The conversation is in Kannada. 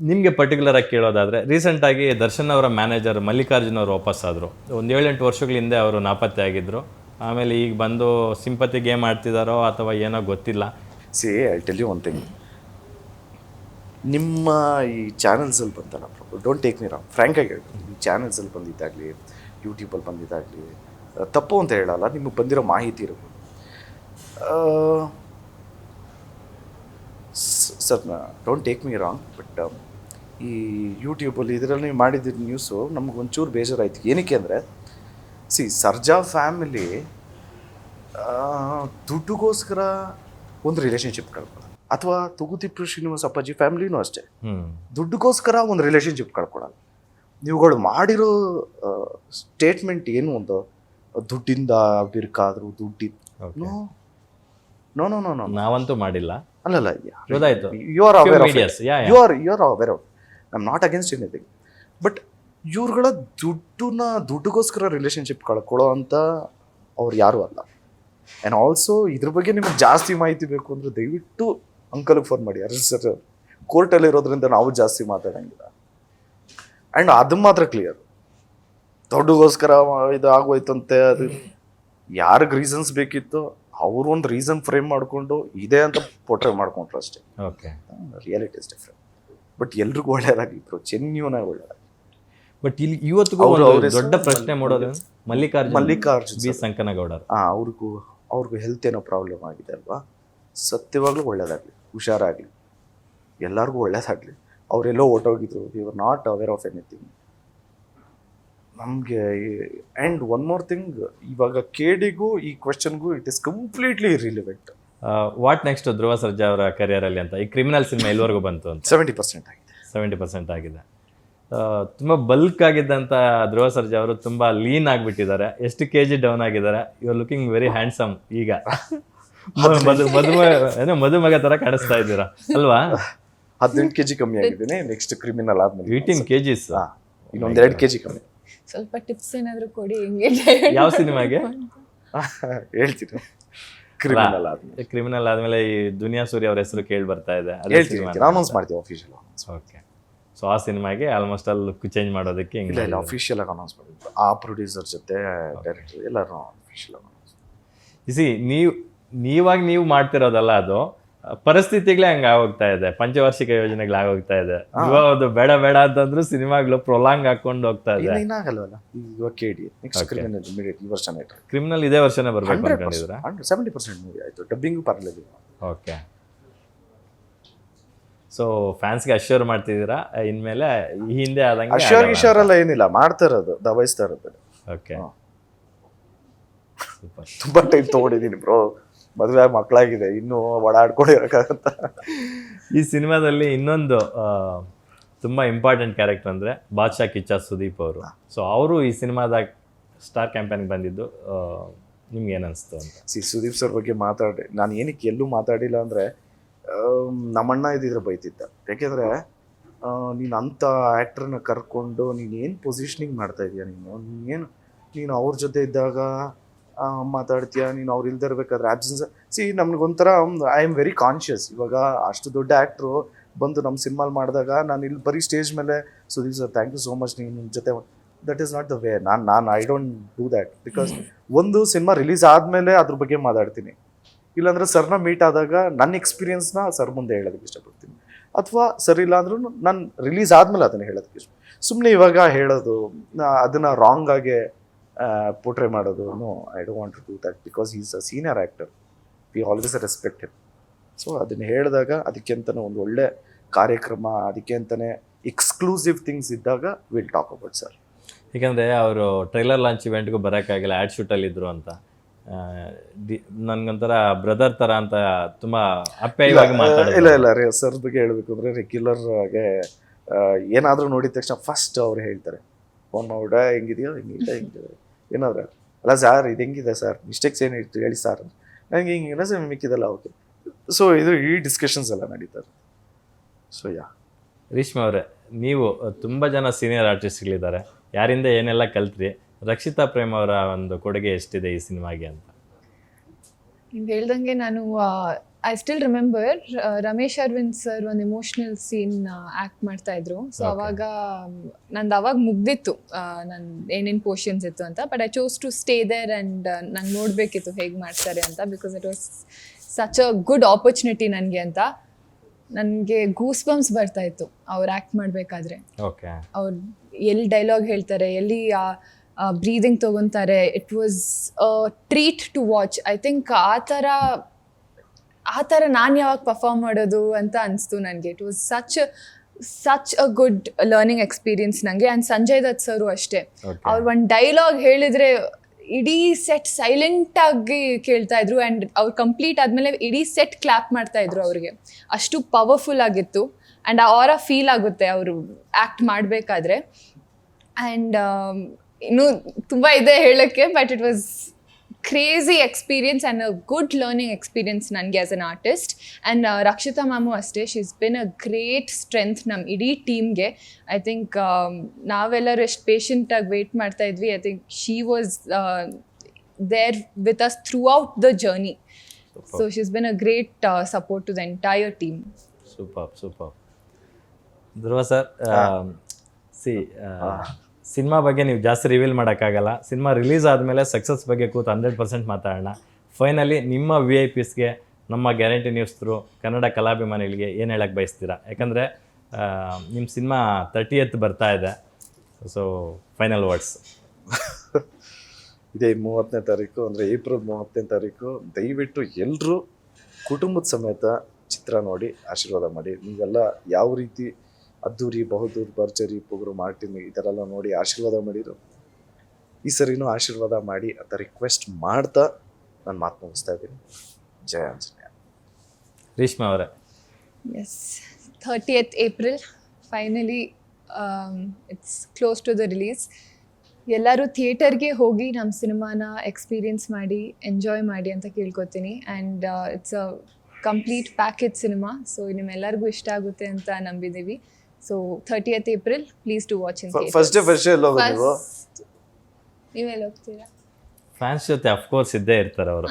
ನಿಮಗೆ ಪರ್ಟಿಕ್ಯುಲರಾಗಿ ಕೇಳೋದಾದರೆ ರೀಸೆಂಟಾಗಿ ದರ್ಶನ್ ಅವರ ಮ್ಯಾನೇಜರ್ ಮಲ್ಲಿಕಾರ್ಜುನ್ ಅವರು ವಾಪಸ್ ಆದರು. ಒಂದು 7-8 ವರ್ಷಗಳ ಹಿಂದೆ ಅವರು ನಾಪತ್ತೆ ಆಗಿದ್ದರು. ಆಮೇಲೆ ಈಗ ಬಂದು ಸಿಂಪತಿ ಗೇಮ್ ಆಡ್ತಿದ್ದಾರೋ ಅಥವಾ ಏನೋ ಗೊತ್ತಿಲ್ಲ. I tell you one thing, ನಿಮ್ಮ ಈ ಚಾನಲ್ಸಲ್ಲಿ ಬಂತಲ್ಲ, ಡೋಂಟ್ ಟೇಕ್ ಮೀ ರಾಂಗ್, ಫ್ರ್ಯಾಂಕಾಗಿ ಹೇಳಿ, ಈ ಚಾನಲ್ಸಲ್ಲಿ ಬಂದಿದ್ದಾಗಲಿ ಯೂಟ್ಯೂಬಲ್ಲಿ ಬಂದಿದ್ದಾಗಲಿ ತಪ್ಪು ಅಂತ ಹೇಳಲ್ಲ, ನಿಮಗೆ ಬಂದಿರೋ ಮಾಹಿತಿ ಇರ್ಬೋದು. Sir don't take me wrong, but ಈ ಯೂಟ್ಯೂಬಲ್ಲಿ ಇದರಲ್ಲಿ ನೀವು ಮಾಡಿದ ನ್ಯೂಸು ನಮಗೊಂಚೂರು ಬೇಜಾರಾಯಿತು. ಏನಕ್ಕೆ ಅಂದರೆ ಸರ್ಜಾ ಫ್ಯಾಮಿಲಿ ದುಡ್ಡುಗೋಸ್ಕರ ಒಂದು ರಿಲೇಷನ್ಶಿಪ್ ಕಳ್ಕೊಳ್ಳೋದು, ಅಥವಾ ತೂಗುತಿಪ್ಪು ಶ್ರೀನಿವಾಸ ಅಪ್ಪಾಜಿ ಫ್ಯಾಮಿಲಿನೂ ಅಷ್ಟೇ, ದುಡ್ಡುಗೋಸ್ಕರ ಒಂದು ರಿಲೇಷನ್ಶಿಪ್ ಕಳ್ಕೊಳ್ಳೋದು. ನೀವುಗಳು ಮಾಡಿರೋ ಸ್ಟೇಟ್ಮೆಂಟ್ ಏನು ಒಂದು ದುಡ್ಡಿಂದ ಬಿರುಕಾದ್ರು ದುಡ್ಡಿನ ನೋ ನೋ ನೋ ನೋ ನಾವಂತೂ ಮಾಡಿಲ್ಲ. ಅಲ್ಲಲ್ಲ, ಗೊತ್ತಾಯ್ತು, you are aware of it, you are aware of, I am not against anything. But ಇವ್ರುಗಳ ದುಡ್ಡುಗೋಸ್ಕರ ರಿಲೇಷನ್ಶಿಪ್ ಕಳ್ಕೊಳ್ಳೋ ಅಂತ ಅವ್ರು ಯಾರೂ ಅಲ್ಲ. ಆ್ಯಂಡ್ ಆಲ್ಸೋ ಇದ್ರ ಬಗ್ಗೆ ನಿಮಗೆ ಜಾಸ್ತಿ ಮಾಹಿತಿ ಬೇಕು ಅಂದರೆ ದಯವಿಟ್ಟು ಅಂಕಲ್ಗೆ ಫೋನ್ ಮಾಡಿ. ಅರೆ ಸರ್, ಕೋರ್ಟಲ್ಲಿ ಇರೋದ್ರಿಂದ ನಾವು ಜಾಸ್ತಿ ಮಾತಾಡೋಂಗಿಲ್ಲ. ಆ್ಯಂಡ್ ಅದು ಮಾತ್ರ ಕ್ಲಿಯರ್, ದುಡ್ಡುಗೋಸ್ಕರ ಇದು ಆಗೋಯ್ತಂತೆ, ಅದು ಯಾರಿಗೆ ರೀಸನ್ಸ್ ಬೇಕಿತ್ತು ಅವರು ಒಂದು ರೀಸನ್ ಫ್ರೇಮ್ ಮಾಡಿಕೊಂಡು ಇದೆ ಅಂತ ಪೋಟ್ರೆ ಮಾಡ್ಕೊಂಡ್ರು ಅಷ್ಟೇ. Okay, reality is different. But ಎಲ್ರಿಗೂ ಒಳ್ಳೇದಾಗಲಿ ಬ್ರೋ, ಜೆನ್ಯೂನಾಗಿ ಒಳ್ಳೇದಾಗಲಿ. ಬಟ್ ಇಲ್ಲಿ ಇವತ್ತಿಗೂ ದೊಡ್ಡ ಪ್ರಶ್ನೆ ಮಾಡೋದು ಮಲ್ಲಿಕಾರ್ಜುನ್ ಬಿ ಸಂಕನಗೌಡರು. ಅವ್ರಿಗೂ ಹೆಲ್ತ್ ಏನೋ ಪ್ರಾಬ್ಲಮ್ ಆಗಿದೆ ಅಲ್ವಾ, ಸತ್ಯವಾಗ್ಲೂ ಒಳ್ಳೇದಾಗಲಿ, ಹುಷಾರಾಗಲಿ, ಎಲ್ಲರಿಗೂ ಒಳ್ಳೇದಾಗಲಿ. ಅವರೆಲ್ಲೋ ಹೊರ್ಟೋಗಿದ್ರು, we are not aware of anything ನಮಗೆ. ಆ್ಯಂಡ್ ಒನ್ ಮೋರ್ ಥಿಂಗ್, ಇವಾಗ ಕೇಡಿಗೂ ಈ ಕ್ವೆಶನ್ಗೂ it is completely irrelevant. What next Dhruva Sarja ಅವರ ಕರಿಯರಲ್ಲಿ ಅಂತ? ಈ ಕ್ರಿಮಿನಲ್ ಸಿನಿಮಾ ಎಲ್ಲಿವರೆಗೂ ಬಂತು ಅಂತ? 70% ಆಗಿದೆ. 70% ಆಗಿದೆ. ತುಂಬ ಬಲ್ಕ್ ಆಗಿದ್ದಂಥ ಧ್ರುವ ಸರ್ಜಾ ಅವರು ತುಂಬ ಲೀನ್ ಆಗಿಬಿಟ್ಟಿದ್ದಾರೆ. ಎಷ್ಟು kg ಡೌನ್ ಆಗಿದ್ದಾರೆ. You are looking very handsome ಈಗ. ಮದುಮಗ ಥರ ಕಾಣಿಸ್ತಾ ಇದ್ದೀರಾ ಅಲ್ವಾ? 18 kg ಕಮ್ಮಿ ಆಗಿದ್ದೀನಿ. ನೆಕ್ಸ್ಟ್ ಕ್ರಿಮಿನಲ್ ಆದ್ಮೇಲೆ 18 kgs, ಇನ್ನೊಂದು 2 kg ಕಮ್ಮಿ. ಸ್ವಲ್ಪ ಟಿಪ್ಸ್ ಏನಾದರೂ ಕೊಡಿ. ಹೆಂಗೆ? ಯಾವ ಸಿನಿಮಾಗೆ ಹೇಳ್ತೀನಿ. ಕ್ರಿಮಿನಲ್ ಆದ್ಮೇಲೆ ಈ ದುನಿಯಾ ಸೂರ್ಯ ಅವ್ರ ಹೆಸರು ಕೇಳಿ ಬರ್ತಾ ಇದೆ. ಅನೌನ್ಸ್ ಮಾಡ್ತೀವಿ ಅಫಿಷಿಯಲ್. ಓಕೆ, ಸೊ ಆ ಸಿನಿಮಾಗೆ ಆಲ್ಮೋಸ್ಟ್ ಅಲ್ಲಿ ಲುಕ್ ಚೇಂಜ್ ಮಾಡೋದಕ್ಕೆ ಇಲ್ಲ ಅಫಿಷಿಯಲ್ ಆಗಿ ಅನೌನ್ಸ್ ಮಾಡಿದ್ರು. ಆ ಪ್ರೊಡ್ಯೂಸರ್ ಜೊತೆ ಡೈರೆಕ್ಟರ್ ಎಲ್ಲರೂ ಅಫಿಷಿಯಲ್ ಆಗಿ ನೀವಾಗಿ ನೀವು ಮಾಡ್ತಿರೋದಲ್ಲ, ಅದು ಪರಿಸ್ಥಿತಿಗಳೇ ಹಂಗೆ ಆಗೋಗ್ತಾ ಇದೆ. ಪಂಚವಾರ್ಷಿಕ ಯೋಜನೆಗಳು ಆಗೋಗ್ತಾ ಇದೆ. ಇವಾಗ ಬೇಡ ಬೇಡ ಅಂತಂದ್ರು ಸಿನಿಮಾಗಳು ಪ್ರೊಲಾಂಗ್ ಹಾಕೊಂಡು ಹೋಗ್ತಾ ಇದೆ. ಏನಾಗಲ್ವಲ್ಲ, ಇವಾಗ ಕೇಳಿ ನೆಕ್ಸ್ಟ್ ಕ್ರಿಮಿನಲ್ ಇಮಿಡಿಯೇಟ್ ಈ ವರ್ಷನೇ ಕ್ರಿಮಿನಲ್ ಇದೇ ವರ್ಷನೇ ಬರಬೇಕು ಅನ್ಕೊಂಡಿದ್ರ? 70% ಮೂವಿ ಆಯ್ತು, ಡಬ್ಬಿಂಗು ಪರಲಿಲ್ಲ. ಓಕೆ, ಸೊ ಫ್ಯಾನ್ಸ್ಗೆ ಅಶ್ಯೂರ್ ಮಾಡ್ತಿದ್ದೀರಾ ಇನ್ಮೇಲೆ ಈ ಹಿಂದೆ ಆದಂಗೆ? ಅಶ್ಯೂರ್ ಎಲ್ಲ ಏನಿಲ್ಲ, ಮಾಡ್ತಾ ಇರೋದು, ದಬಾಯಿಸ್ತಾ ಇರೋದು. ಓಕೆ, ತುಂಬಾ ಟೈಮ್ ತಗೊಂಡಿದ್ದೀನಿ ಬ್ರೋ, ಮದುವೆ ಮಕ್ಕಳಾಗಿದೆ, ಇನ್ನೂ ಓಡಾಡ್ಕೊಂಡಿರಕ್ಕಾಗತ್ತ. ಈ ಸಿನಿಮಾದಲ್ಲಿ ಇನ್ನೊಂದು ತುಂಬ ಇಂಪಾರ್ಟೆಂಟ್ ಕ್ಯಾರೆಕ್ಟರ್ ಅಂದರೆ ಬಾದ್ಶಾ ಕಿಚ್ಚ ಸುದೀಪ್ ಅವರು. ಸೊ ಅವರು ಈ ಸಿನಿಮಾದಾಗ ಸ್ಟಾರ್ ಕ್ಯಾಂಪೇನ್ಗೆ ಬಂದಿದ್ದು ನಿಮ್ಗೆ ಏನು ಅನಿಸ್ತು ಅಂತ? ಸುದೀಪ್ ಸರ್ ಬಗ್ಗೆ ನಾನು ಏನಕ್ಕೆ ಎಲ್ಲೂ ಮಾತಾಡಿಲ್ಲ ಅಂದರೆ, ನಮ್ಮಣ್ಣ ಇದ್ದಿದ್ರೆ ಬೈತಿದ್ದ. ಯಾಕೆಂದರೆ ನೀನು ಅಂಥ ಆ್ಯಕ್ಟ್ರನ್ನ ಕರ್ಕೊಂಡು ನೀನೇನು ಪೊಸಿಷನಿಂಗ್ ಮಾಡ್ತಾ ಇದೀಯ, ನೀನು ಅವ್ರ ಜೊತೆ ಇದ್ದಾಗ ಮಾತಾಡ್ತೀಯ, ನೀನು ಅವ್ರು ಇಲ್ದೇ ಇರಬೇಕಾದ್ರೆ ಆಬ್ಸೆನ್ಸ್. ನಮ್ಗೊಂಥರ ಐ ಆಮ್ ವೆರಿ ಕಾನ್ಷಿಯಸ್. ಇವಾಗ ಅಷ್ಟು ದೊಡ್ಡ ಆ್ಯಕ್ಟ್ರು ಬಂದು ನಮ್ಮ ಸಿನಿಮಾಲ್ ಮಾಡಿದಾಗ ನಾನು ಇಲ್ಲಿ ಬರೀ ಸ್ಟೇಜ್ ಮೇಲೆ Sudeep sir thank you so much ನಿಮ್ಮ ಜೊತೆ, that is not the way. I don't do that. Because ಒಂದು ಸಿನಿಮಾ ರಿಲೀಸ್ ಆದಮೇಲೆ ಅದ್ರ ಬಗ್ಗೆ ಮಾತಾಡ್ತೀನಿ, ಇಲ್ಲಾಂದ್ರೆ ಸರ್ನ ಮೀಟ್ ಆದಾಗ ನನ್ನ ಎಕ್ಸ್ಪೀರಿಯನ್ಸ್ನ ಸರ್ ಮುಂದೆ ಹೇಳೋದಕ್ಕೆ ಇಷ್ಟಪಡ್ತೀನಿ. ಅಥವಾ ಸರ್ ಇಲ್ಲ ಅಂದ್ರೂ ನಾನು ರಿಲೀಸ್ ಆದಮೇಲೆ ಅದನ್ನು ಹೇಳೋದಕ್ಕೆ ಇಷ್ಟ. ಸುಮ್ಮನೆ ಇವಾಗ ಹೇಳೋದು, ಅದನ್ನು ರಾಂಗ್ ಆಗಿ ಪೋರ್ಟ್ರೇ ಮಾಡೋದು, no, I don't want to do that. Because is a senior actor, we always respect him. So ಅದನ್ನು ಹೇಳಿದಾಗ ಅದಕ್ಕೆ ಅಂತಲೇ ಒಂದು ಒಳ್ಳೆ ಕಾರ್ಯಕ್ರಮ, ಅದಕ್ಕೆ ಅಂತಲೇ ಎಕ್ಸ್ಕ್ಲೂಸಿವ್ ಥಿಂಗ್ಸ್ ಇದ್ದಾಗ ವಿಲ್ ಟಾಕ್ ಅಬೌಟ್ ಸರ್. ಏಕೆಂದರೆ ಅವರು ಟ್ರೈಲರ್ ಲಾಂಚ್ ಇವೆಂಟ್ಗೂ ಬರೋಕ್ಕಾಗಿಲ್ಲ, ಆ್ಯಡ್ ಶೂಟಲ್ಲಿದ್ದರು ಅಂತ. ನನಗೊಂಥರ ಬ್ರದರ್ ಥರ ಅಂತ ತುಂಬ ಅಪ್ಯಾಯವಾಗಿ ಮಾತಾಡೋದು. ಇಲ್ಲ ಸರ್ ಬಗ್ಗೆ ಹೇಳಬೇಕು ಅಂದರೆ ರೆಗ್ಯುಲರ್ ಆಗಿ ಏನಾದರೂ ನೋಡಿದ ತಕ್ಷಣ ಫಸ್ಟ್ ಅವ್ರು ಹೇಳ್ತಾರೆ, ಫೋನ್ ಮಾಡ್ಬಿಡ ಹೆಂಗಿದೆಯೋ ಹಿಂಗಿದೆ ಏನಾದ್ರೆ, ಅಲ್ಲ ಸರ್ ಇದು ಹೆಂಗಿದೆ ಸರ್, ಮಿಸ್ಟೇಕ್ಸ್ ಏನಿತ್ತು ಹೇಳಿ ಸರ್, ನನಗೆ ಹಿಂಗಿಲ್ಲ ಸರ್ ಮಿಕ್ಕಿದಲ್ಲ. ಓಕೆ, ಸೊ ಇದು ಈ ಡಿಸ್ಕಷನ್ಸ್ ಎಲ್ಲ ನಡೀತಾರೆ. ಸೊ ರೇಷ್ಮೆ ಅವರೇ, ನೀವು ತುಂಬ ಜನ ಸೀನಿಯರ್ ಆರ್ಟಿಸ್ಟ್ಗಳಿದ್ದಾರೆ, ಯಾರಿಂದ ಏನೆಲ್ಲ ಕಲ್ತ್ರಿ? ರಕ್ಷಿತಾ ಪ್ರೇಮ್ ಅವರ ಒಂದು ಕೊಡುಗೆ ಎಷ್ಟಿದೆ ಈ ಸಿನಿಮಾಗೆ ಅಂತ? ನೀವು ಹೇಳ್ದಂಗೆ ನಾನು I still remember Ramesh Aravind sir ಒಂದು ಇಮೋಷನಲ್ ಸೀನ್ ಆಕ್ಟ್ ಮಾಡ್ತಾ ಇದ್ರು. So Okay. ಅವಾಗ ನಂದು ಅವಾಗ ಮುಗ್ದಿತ್ತು ನನ್ ಏನೇನು ಪೋರ್ಷನ್ಸ್ ಇತ್ತು ಅಂತ. But I chose to stay there and ನಂಗೆ ನೋಡಬೇಕಿತ್ತು ಹೇಗೆ ಮಾಡ್ತಾರೆ ಅಂತ, because it was such a good opportunity ನನಗೆ ಅಂತ. ನನಗೆ ಗೂಸ್ ಬಂಪ್ಸ್ ಬರ್ತಾ ಇತ್ತು ಅವ್ರು ಆ್ಯಕ್ಟ್ ಮಾಡಬೇಕಾದ್ರೆ. ಓಕೆ. ಅವ್ರು ಎಲ್ಲಿ ಡೈಲಾಗ್ ಹೇಳ್ತಾರೆ, ಎಲ್ಲಿ ಬ್ರೀದಿಂಗ್ ತೊಗೊತಾರೆ, it was treat to watch. I think ಆ ಥರ ನಾನು ಯಾವಾಗ ಪರ್ಫಾರ್ಮ್ ಮಾಡೋದು ಅಂತ ಅನಿಸ್ತು ನನಗೆ. It was such a good learning experience ನನಗೆ. ಆ್ಯಂಡ್ ಸಂಜಯ್ ದತ್ ಸರು ಅಷ್ಟೇ. Okay. ಅವ್ರು ಒಂದು ಡೈಲಾಗ್ ಹೇಳಿದರೆ ಇಡೀ ಸೆಟ್ ಸೈಲೆಂಟಾಗಿ ಕೇಳ್ತಾ ಇದ್ರು. ಆ್ಯಂಡ್ ಅವ್ರು ಕಂಪ್ಲೀಟ್ ಆದಮೇಲೆ ಇಡೀ ಸೆಟ್ ಕ್ಲಾಪ್ ಮಾಡ್ತಾ ಇದ್ರು ಅವ್ರಿಗೆ. ಅಷ್ಟು ಪವರ್ಫುಲ್ ಆಗಿತ್ತು. ಆ್ಯಂಡ್ ಅವರ ಫೀಲ್ ಆಗುತ್ತೆ ಅವರು ಆ್ಯಕ್ಟ್ ಮಾಡಬೇಕಾದ್ರೆ. ಆ್ಯಂಡ್ ಇನ್ನೂ ತುಂಬ ಇದೆ ಹೇಳೋಕ್ಕೆ, but it was crazy experience and a good learning experience ನನಗೆ as an artist. And Rakshita ma'am ಅಷ್ಟೇ, she is been a great strength ನಮ್ಮ ಇಡೀ ಟೀಮ್ಗೆ. ಐ ಥಿಂಕ್ ನಾವೆಲ್ಲರೂ ಎಷ್ಟು ಪೇಷಂಟಾಗಿ ವೆಯ್ಟ್ ಮಾಡ್ತಾ ಇದ್ವಿ. I think she was there with us throughout the journey. So she is been a great support to the entire team. Super. Dhruva sir, cinema ಬಗ್ಗೆ ನೀವು ಜಾಸ್ತಿ ರಿವೀಲ್ ಮಾಡೋಕ್ಕಾಗಲ್ಲ. ಸಿನಿಮಾ ರಿಲೀಸ್ ಆದಮೇಲೆ ಸಕ್ಸಸ್ ಬಗ್ಗೆ ಕೂತು 100% ಮಾತಾಡೋಣ. ಫೈನಲಿ ನಿಮ್ಮ VIPsಗೆ, ನಮ್ಮ ಗ್ಯಾರಂಟಿ ನ್ಯೂಸ್ ಥ್ರೂ ಕನ್ನಡ ಕಲಾಭಿಮಾನಿಗಳಿಗೆ ಏನು ಹೇಳಕ್ಕೆ ಬಯಸ್ತೀರಾ? ಯಾಕಂದರೆ ನಿಮ್ಮ ಸಿನಿಮಾ 30th ಬರ್ತಾ ಇದೆ. So final words. ಇದೇ 30ನೇ ತಾರೀಕು ಅಂದರೆ ಏಪ್ರಿಲ್ 30ನೇ ತಾರೀಕು ದಯವಿಟ್ಟು ಎಲ್ಲರೂ ಕುಟುಂಬದ ಸಮೇತ ಚಿತ್ರ ನೋಡಿ ಆಶೀರ್ವಾದ ಮಾಡಿ. ನೀವೆಲ್ಲ ಯಾವ ರೀತಿ ಅದ್ದೂರಿ, ಬಹುದೂರ್, ಭರ್ಜರಿ, ಪೊಗರು, ಮಾರ್ಟಿನ್ ಈ ಥರ ಎಲ್ಲ ನೋಡಿ ಆಶೀರ್ವಾದ ಮಾಡಿದ್ರು, ಈ ಸರಿನೂ ಆಶೀರ್ವಾದ ಮಾಡಿ ಅಂತ ರಿಕ್ವೆಸ್ಟ್ ಮಾಡ್ತಾ ನಾನು ಮಾತು ಮುಗಿಸ್ತಾ ಇದ್ದೀನಿ. ಜಯ ಆಂಜನೇಯ. ರೇಷ್ಮಾ ಅವರೇ. Yes, 30th April, finally it's close to the release. ಎಲ್ಲರೂ ಥಿಯೇಟರ್ಗೆ ಹೋಗಿ ನಮ್ಮ ಸಿನಿಮಾನ ಎಕ್ಸ್ಪೀರಿಯನ್ಸ್ ಮಾಡಿ ಎಂಜಾಯ್ ಮಾಡಿ ಅಂತ ಕೇಳ್ಕೊತೀನಿ. And it's a complete package cinema. So ನಿಮ್ಮೆಲ್ಲರಿಗೂ ಇಷ್ಟ ಆಗುತ್ತೆ ಅಂತ ನಂಬಿದ್ದೀವಿ. So 30th April, please to watch in first day ಎಲ್ಲ ಹೋಗೋದು ನೀವು? ನೀವೆಲ್ಲ ಹೋಗ್ತೀರಾ? ಫ್ಯಾನ್ಸ್ ಜೊತೆ ಅಫ್ಕೋರ್ಸ್ ಇದ್ದೇ ಇರ್ತಾರೆ ಅವರು.